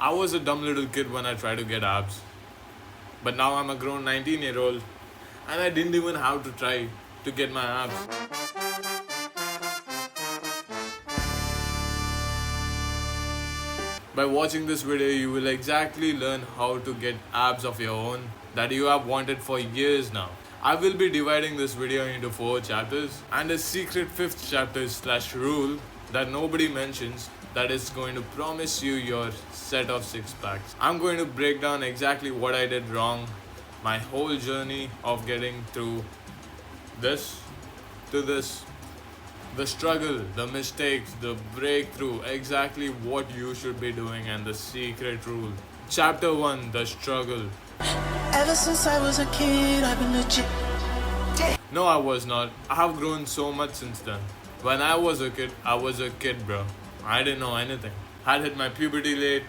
I was a dumb little kid when I tried to get abs. But now I'm a grown 19-year-old and I didn't even have to try to get my abs. By watching this video, you will exactly learn how to get abs of your own that you have wanted for years now. I will be dividing this video into 4 chapters and a secret 5th chapter slash rule that nobody mentions that is going to promise you your set of 6 packs. I'm going to break down exactly what I did wrong, my whole journey of getting through this to this, the struggle, the mistakes, the breakthrough, exactly what you should be doing, and the secret rule. Chapter 1, the struggle. Ever since I was a kid, I've been legit. No, I was not. I have grown so much since then. When I was a kid, bro. I didn't know anything. Had hit my puberty late,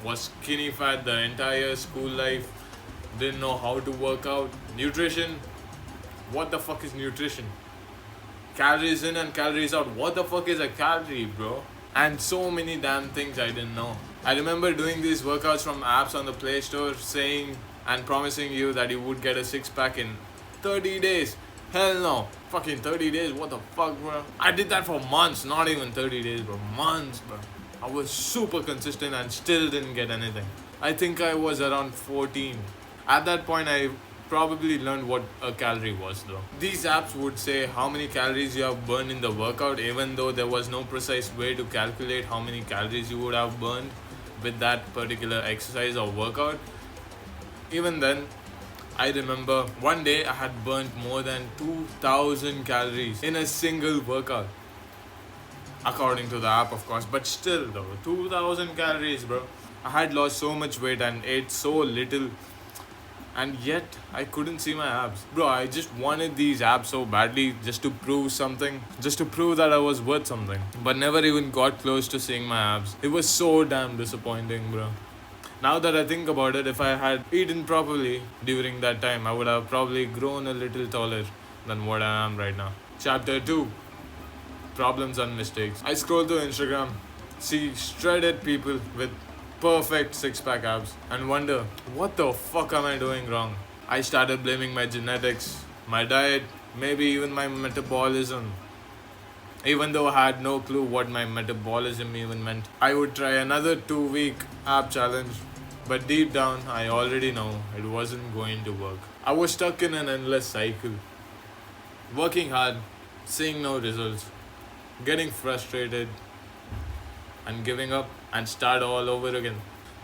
was skinny fat the entire school life, didn't know how to work out. Nutrition? What the fuck is nutrition? Calories in and calories out. What the fuck is a calorie, bro? And so many damn things I didn't know. I remember doing these workouts from apps on the Play Store saying and promising you that you would get a 6-pack in 30 days. Hell no. Fucking 30 days, what the fuck, bro? I did that for months, not even 30 days, bro. Months, bro. I was super consistent and still didn't get anything. I think I was around 14. At that point, I probably learned what a calorie was though. These apps would say how many calories you have burned in the workout, even though there was no precise way to calculate how many calories you would have burned with that particular exercise or workout. Even then, I remember one day I had burnt more than 2000 calories in a single workout. According to the app, of course, but still though, 2000 calories, bro. I had lost so much weight and ate so little, and yet I couldn't see my abs. Bro, I just wanted these abs so badly just to prove something, just to prove that I was worth something, but never even got close to seeing my abs. It was so damn disappointing, bro. Now that I think about it, if I had eaten properly during that time, I would have probably grown a little taller than what I am right now. Chapter 2, Problems and Mistakes. I scroll through Instagram, see shredded people with perfect 6-pack abs, and wonder, what the fuck am I doing wrong? I started blaming my genetics, my diet, maybe even my metabolism. Even though I had no clue what my metabolism even meant. I would try another 2-week ab challenge, but deep down I already know it wasn't going to work. I was stuck in an endless cycle. Working hard, seeing no results, getting frustrated, and giving up and start all over again.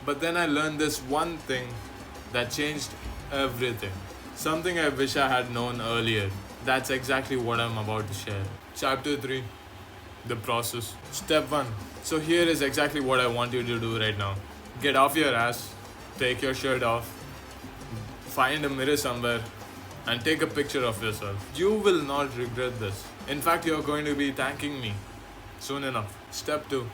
But then I learned this one thing that changed everything. Something I wish I had known earlier. That's exactly what I'm about to share. Chapter 3, the process. Step 1. So here is exactly what I want you to do right now. Get off your ass, take your shirt off, find a mirror somewhere, and take a picture of yourself. You will not regret this. In fact, you're going to be thanking me soon enough. Step 2.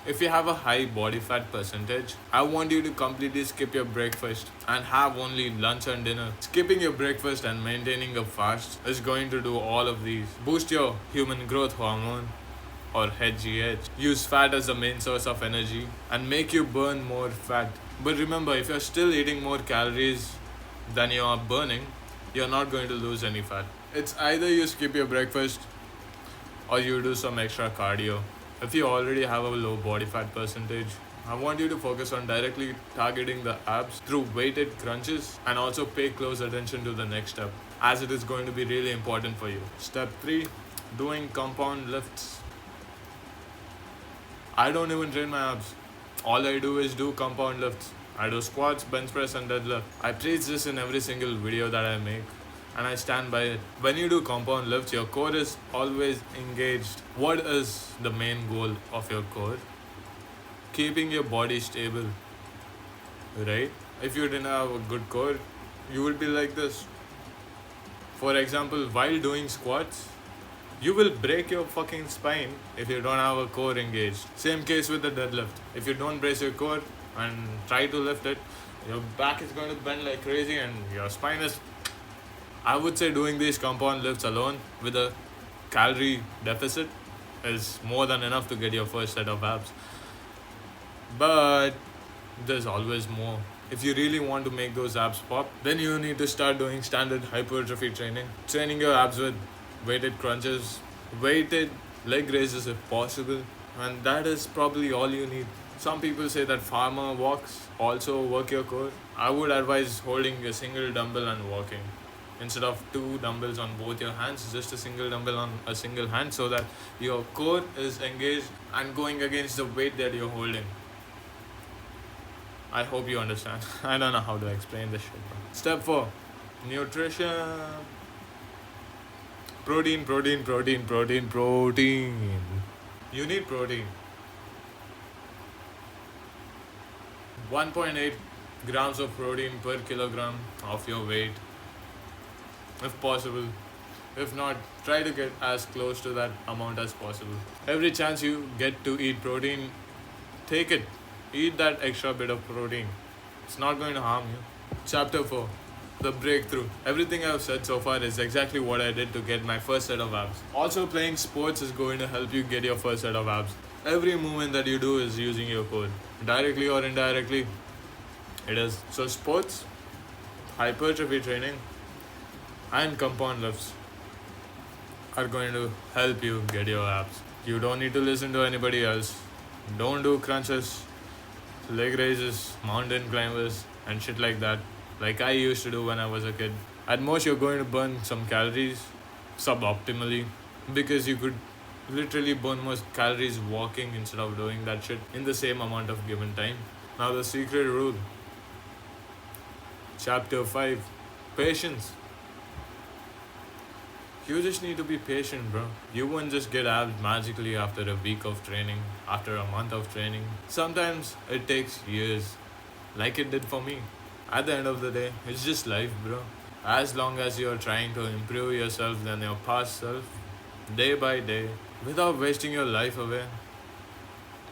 If you have a high body fat percentage, I want you to completely skip your breakfast and have only lunch and dinner. Skipping your breakfast and maintaining a fast is going to do all of these. Boost your human growth hormone or HGH. Use fat as the main source of energy and make you burn more fat. But remember, if you're still eating more calories than you are burning, you're not going to lose any fat. It's either you skip your breakfast or you do some extra cardio. If you already have a low body fat percentage, I want you to focus on directly targeting the abs through weighted crunches, and also pay close attention to the next step, as it is going to be really important for you. Step 3, doing compound lifts. I don't even train my abs. All I do is do compound lifts. I do squats, bench press and deadlift. I preach this in every single video that I make, and I stand by it. When you do compound lifts, your core is always engaged. What is the main goal of your core? Keeping your body stable, right? If you didn't have a good core, you would be like this. For example, while doing squats, you will break your fucking spine if you don't have a core engaged. Same case with the deadlift. If you don't brace your core and try to lift it, your back is going to bend like crazy and your spine is... I would say doing these compound lifts alone with a calorie deficit is more than enough to get your first set of abs. But there's always more. If you really want to make those abs pop, then you need to start doing standard hypertrophy training. Training your abs with weighted crunches, weighted leg raises if possible, and that is probably all you need. Some people say that farmer walks also work your core. I would advise holding a single dumbbell and walking. Instead of two dumbbells on both your hands, just a single dumbbell on a single hand so that your core is engaged and going against the weight that you're holding. I hope you understand. I don't know how to explain this shit, bro. Step 4, nutrition. Protein, protein, protein, protein, protein. You need protein. 1.8 grams of protein per kilogram of your weight, if possible. If not, try to get as close to that amount as possible. Every chance you get to eat protein, take it. Eat that extra bit of protein. It's not going to harm you. Chapter 4, the breakthrough. Everything I've said so far is exactly what I did to get my first set of abs. Also, playing sports is going to help you get your first set of abs. Every movement that you do is using your core, directly or indirectly. It is. So, sports, hypertrophy training, and compound lifts are going to help you get your abs. You don't need to listen to anybody else. Don't do crunches, leg raises, mountain climbers, and shit like that, like I used to do when I was a kid. At most, you're going to burn some calories suboptimally because you could literally burn more calories walking instead of doing that shit in the same amount of given time. Now, the secret rule. Chapter 5, patience. You just need to be patient, bro. You won't just get abs magically after a week of training, after a month of training. Sometimes it takes years, like it did for me. At the end of the day, it's just life, bro. As long as you're trying to improve yourself than your past self, day by day, without wasting your life away,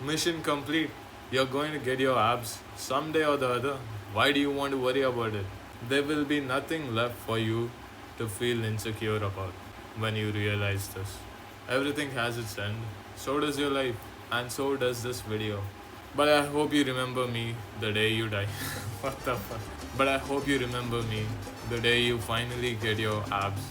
mission complete. You're going to get your abs someday or the other. Why do you want to worry about it? There will be nothing left for you to feel insecure about when you realize this. Everything has its end. So does your life, and so does this video. But I hope you remember me the day you die. What the fuck? But I hope you remember me the day you finally get your abs.